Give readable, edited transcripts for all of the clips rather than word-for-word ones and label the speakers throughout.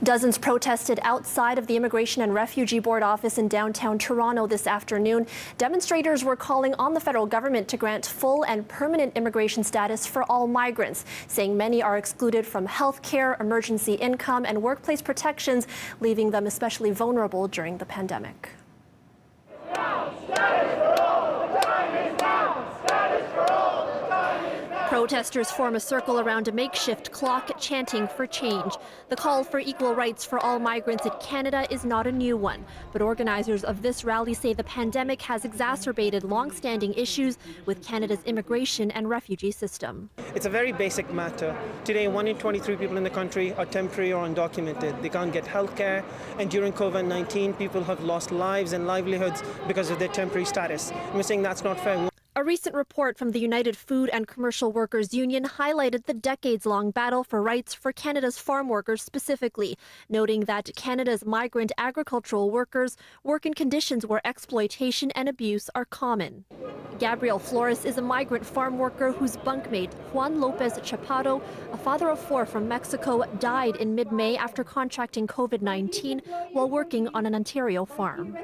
Speaker 1: Dozens protested outside of the Immigration and Refugee Board office in downtown Toronto this afternoon. Demonstrators were calling on the federal government to grant full and permanent immigration status for all migrants, saying many are excluded from health care, emergency income, and workplace protections, leaving them especially vulnerable during the pandemic. Protesters form a circle around a makeshift clock, chanting for change. The call for equal rights for all migrants in Canada is not a new one, but organizers of this rally say the pandemic has exacerbated long-standing issues with Canada's immigration and refugee system.
Speaker 2: It's a very basic matter. Today, 1 in 23 people in the country are temporary or undocumented. They can't get health care, and during COVID-19, people have lost lives and livelihoods because of their temporary status. And we're saying that's not fair.
Speaker 1: A recent report from the United Food and Commercial Workers Union highlighted the decades-long battle for rights for Canada's farm workers specifically, noting that Canada's migrant agricultural workers work in conditions where exploitation and abuse are common. Gabriel Flores is a migrant farm worker whose bunkmate, Juan Lopez Chaparro, a father of 4 from Mexico, died in mid-May after contracting COVID-19 while working on an Ontario farm.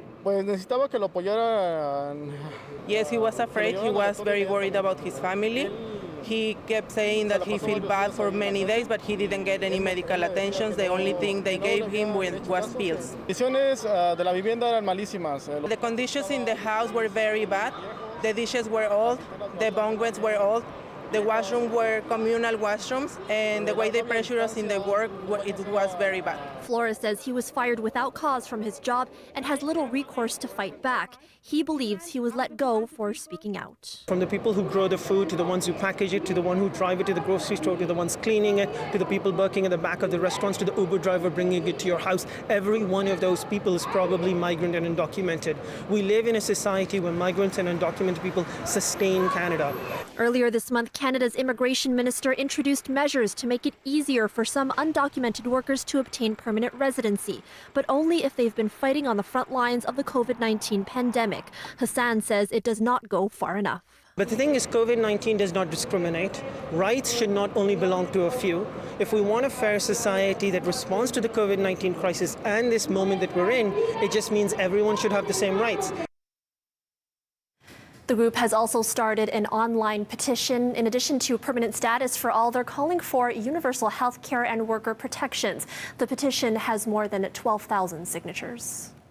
Speaker 3: Yes, he was afraid. He was very worried about his family. He kept saying that he felt bad for many days, but he didn't get any medical attention. The only thing they gave him was pills. The conditions in the house were very bad. The dishes were old, the bunk beds were old, the washrooms were communal washrooms, and the way they pressured us in the work, it was very bad.
Speaker 1: Flores says he was fired without cause from his job and has little recourse to fight back. He believes he was let go for speaking out.
Speaker 2: From the people who grow the food, to the ones who package it, to the one who drive it to the grocery store, to the ones cleaning it, to the people working at the back of the restaurants, to the Uber driver bringing it to your house, every one of those people is probably migrant and undocumented. We live in a society where migrants and undocumented people sustain Canada.
Speaker 1: Earlier this month, Canada's immigration minister introduced measures to make it easier for some undocumented workers to obtain permanent residency, but only if they've been fighting on the front lines of the COVID-19 pandemic. Hassan says it does not go far enough.
Speaker 2: But the thing is, COVID-19 does not discriminate. Rights should not only belong to a few. If we want a fair society that responds to the COVID-19 crisis and this moment that we're in, it just means everyone should have the same rights.
Speaker 1: The group has also started an online petition. In addition to permanent status for all, they're calling for universal health care and worker protections. The petition has more than 12,000 signatures.